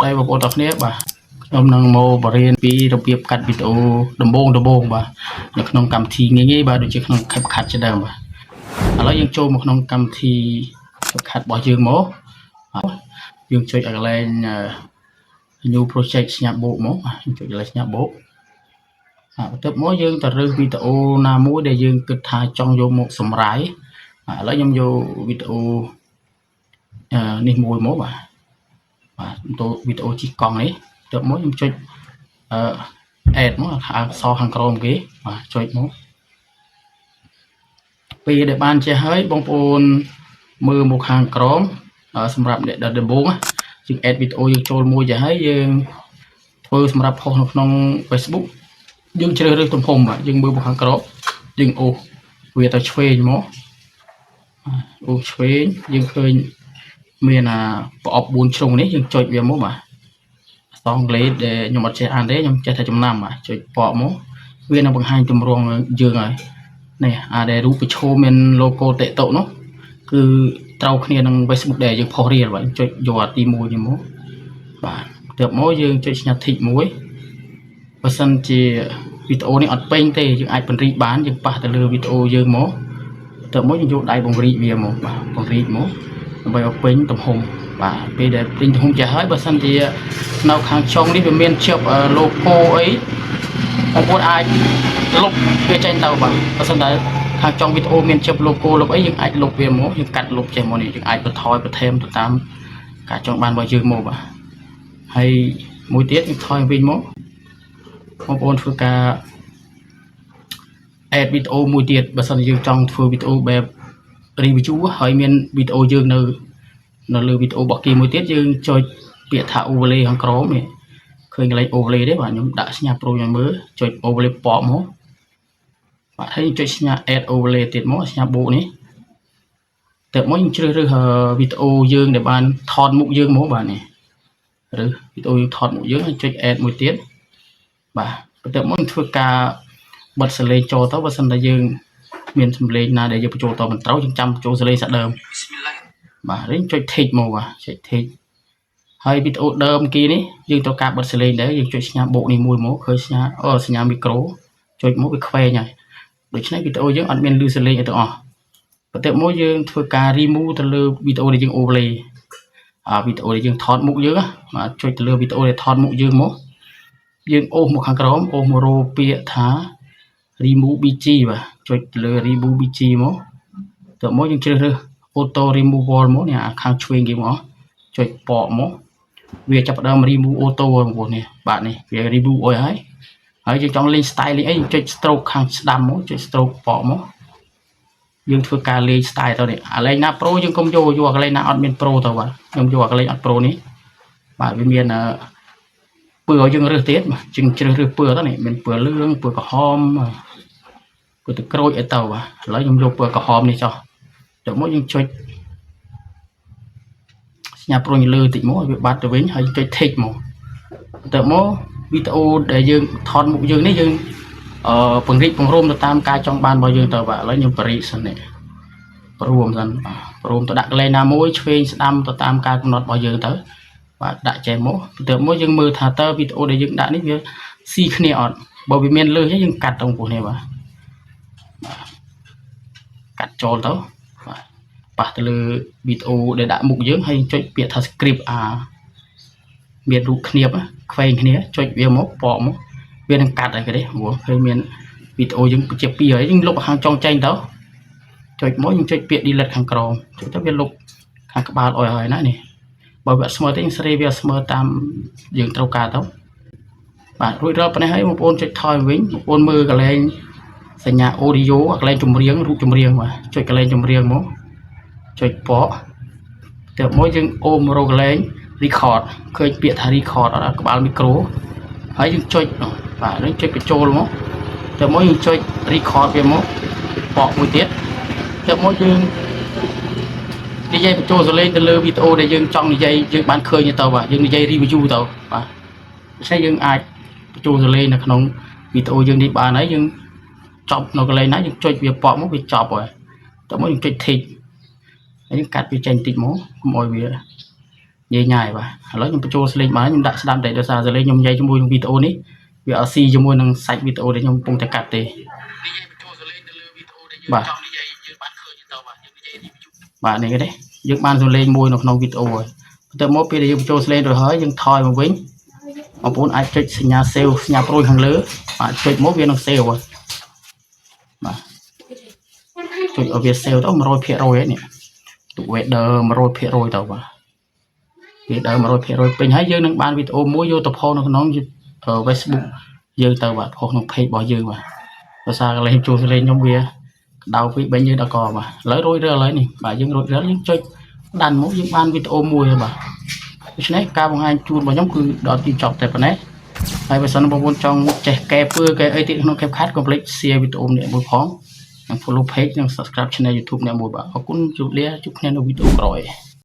ស្តីបងប្អូនទាំងគ្នាបាទខ្ញុំនឹងមកបរៀនពីរបៀបកាត់វីដេអូដំបូងបាទនៅក្នុងកម្មវិធីងាយៗបាទដូចជាក្នុង CapCut ជាដើមបាទឥឡូវយើងចូលមកក្នុងកម្មវិធី CapCut របស់យើងមកយើងចុចឲ្យកន្លែង New Project ស្ញាប់បូកមកយើងចុចកន្លែងស្ញាប់បូកបន្ទាប់មកយើងទៅរើសវីដេអូណាមួយដែលយើងគិតថាចង់យកមកសម្រាយឥឡូវខ្ញុំយកវីដេអូនេះមួយមកបាទទៅវីដេអូជិះកង់នេះទៅមកខ្ញុំចុចadd មកអក្សរខាងក្រោមគេបាទចុចមកពេលដែលបានចេះហើយបងប្អូនមើលមកខាងក្រោមសម្រាប់អ្នកដែលដំបូងយើង add វីដេអូយើងចូលមួយទៅហើយយើងធ្វើសម្រាប់ផុសនៅក្នុង Facebook យើងជ្រើសរើសទំហំបាទយើងមើលមកខាងក្រោមយើងអូសវាទៅឆ្វេងមកអូសឆ្វេងយើងឃើញមានប្រអប់4ជ្រុងនេះយើងចុចវាមកបាទអង់គ្លេសដែលខ្ញុំអត់ចេះអានទេខ្ញុំចេះតែចំណាំបាទចុចបកមកវានឹងបង្ហាញទម្រង់យើងហើយនេះដែលរូបប្រឈមមាន logo តេតុនោះគឺត្រូវគ្នានឹង Facebook ដែលយើងផុសរៀលបាទចុចយកទី1នេះមកបាទទៅមកយើងចុចស្ញាត់ tick មួយបើសិនជាវីដេអូនេះអត់ពេញទេយើងអាចបង្រីកបានយើងប៉ះទៅលើវីដេអូយើងមកទៅមកយើងយកដៃបង្រីកវាមកបាទបង្រីកមកដើម្បីឲ្យពេញទំហំបាទពេលដែលពេញទំហំចាស់ហើយបើសិនជានៅខាងចុងនេះវាមានជាប់ logo អីបងប្អូនអាចលុបវាចេញទៅបាទបើសិនតែខាងចុងវីដេអូមានជាប់ logo លុបអីយើងអាចលុបវាមកយើងកាត់លុបចេះមកនេះយើងអាចបន្ថយបន្ថែមទៅតាមការចង់បានរបស់យើងមកបាទហើយមួយទៀតយើងថយវិញមកបងប្អូនធ្វើការ add វីដេអូមួយទៀតបើសិនជាយើងចង់ធ្វើវីដេអូបែប review ហើយមានវីដេអូយើងនៅលើវីដេអូរបស់គេមួយទៀតយើងចុចពាក្យថា overlay ខាងក្រោមនេះឃើញកន្លែង overlay ទេបាទខ្ញុំដាក់ស្ញាប្រូឲ្យមើលចុច overlay ពណ៌មកបាទហើយចុចស្ញា add overlay ទៀតមកស្ញាបូកនេះទៅមកយើងជ្រើសរើសវីដេអូយើងដែលបានថតមុខយើងមកបាទនេះឬវីដេអូយើងថតមុខយើងហើយចុច add មួយទៀតបាទបន្ទាប់មកធ្វើការបិទសលេងចូលទៅបើសិនតែយើងមានសំឡេងណាដែលយើងបញ្ចូលតមិនត្រូវយើងចាំបញ្ចូលសលេងសាដើមបាទហើយចុច tick មកបាទចុច tick ហើយវីដេអូដើមគេនេះយើងត្រូវការបិទសលេងដែរយើងចុចស្ញាបូកនេះមួយមកឃើញសញ្ញាមីក្រូចុចមកវាខ្វែងហើយដូច្នេះវីដេអូយើងអត់មានឮសលេងអីទាំងអស់បន្ទាប់មកយើងធ្វើការ remove ទៅលើវីដេអូដែលយើង overlay វីដេអូដែលយើងថតមុខយើងបាទចុចទៅលើវីដេអូដែលថតមុខយើងមកយើងអូសមកខាងក្រោមអូសមករកពាក្យថា remove bg បាទចុចទៅលើ remove bg មកទៅមកយើងជ្រើសរើស auto removal មកនេះខាងឆ្វេងគេមកចុចបកមកវាចាប់ផ្ដើម remove auto បងប្អូននេះបាទនេះវា remove អុយហើយយើងចង់លេង style លេងអីចុច stroke ខាងស្ដាំមកចុច stroke បកមកយើងធ្វើការលេង style ទៅនេះអាលេងណា pro យើងកុំយកកន្លែងណាអត់មាន pro ទៅបាទខ្ញុំយកកន្លែងអត់ pro នេះបាទវាមានពើឲ្យយើងរើសទៀតជាងជ្រើសរើសពើទៅនេះមានពើលឿងពើក្រហមពើទឹកក្រូចអីទៅបាទឥឡូវខ្ញុំយកពើក្រហមនេះចុះទៅមកយើងចុចស្ញាប់ព្រុញលើតិចមកវាបាត់ទៅវិញហើយចុច tick មកទៅមកវីដេអូដែលយើងថតមុខយើងនេះយើងពង្រីកពង្រួមទៅតាមការចង់បានរបស់យើងទៅបាទឥឡូវខ្ញុំបរិសិននេះព្រមសិនព្រមទៅដាក់កន្លែងណាមួយឆ្វេងស្ដាំទៅតាមការកំណត់របស់យើងទៅបាទដាក់ចេះមកបន្ទាប់មកយើងមើលថាតើវីដេអូដែលយើងដាក់នេះវាស៊ីគ្នាអត់បើវាមានលើសយើងកាត់ទៅពួកនេះបាទកាត់ចូលទៅបាទប៉ះទៅលើវីដេអូដែលដាក់មុខយើងហើយចុចពាក្យថា script មានរូបគ្នាបខ្វែងគ្នាចុចវាមកបកមកវានឹងកាត់ហើយគេទេព្រោះឃើញមានវីដេអូយើងជា2ហើយយើងលុបខាងចុងចេញទៅចុចមកយើងចុចពាក្យ delete ខាងក្រោមចុចទៅវាលុបខាងក្បាលអុយហើយណានេះបើវាស្មើទេយើងស្រីវាស្មើតាមយើងត្រូវការទៅបាទរួចរាល់ប៉ុណ្ណេះហើយបងប្អូនចុចថយវិញបងប្អូនមើលកន្លែងសញ្ញា audio កន្លែងចម្រៀងរូបចម្រៀងបាទចុចកន្លែងចម្រៀងមកចុចបកទៅមកយើងអូមរកកន្លែង record ឃើញពាក្យថា record អត់ក្បាលមីក្រូហើយយើងចុចបាទយើងចុចបញ្ចូលមកទៅមកយើងចុច record វាមកបកមួយទៀតទៅមកយើងនិយាយបញ្ចូលសលេងទៅលើវីដេអូដែលយើងចង់និយាយយើងបានឃើញទៅបាទយើងនិយាយ review ទៅបាទដូច្នេះយើងអាចបញ្ចូលសលេងនៅក្នុងវីដេអូយើងនេះបានហើយយើងចប់នៅកន្លែងណាយើងចុចវាបកមកវាចប់ហើយទៅមកយើងចុច tick ហើយយើងកាត់វាចេញតិចមកកុំឲ្យវា nhẹ nhàng và lấy những video lên mà những đại đam để đưa ra rồi lấy nhung dây cho môi video này vì ở si cho môi năng sạch video để nhung bung tay cắt đi bà này cái đấy dựng ban rồi lên môi nó không video rồi từ mỗi video lên rồi hơi nhưng thôi mà vĩnh mà bốn ai chơi nhà sale nhà pro hàng lứa mà chơi mỗi viên nó sale rồi mà chơi ở việt sale đó mà rồi phía rồi ấy nè tụi quẹt đờ mà rồi phía rồi tao mà việc đờ mà rồi phía rồi mình thấy dương năng ban video mua vô tập hồ nó ở Facebook dương tao mà hồ nó pay bỏ dương mà rồi sao lên chua lên trong bia đầu vị bệnh như đã có mà lấy rồi ra lấy này bà dương rồi rất những chơi đàn mỗi dương ban video mua bà này cao bằng hai chuột vào nhóm cứ đón tìm chọc tại phần này hay bây giờ nó bao trong trẻ kẹp vừa cái ấy thì nó kẹp khát complete share video này một phóng follow page subscribe channel YouTube này một bạn cũng chụp lia chụp nên video rồi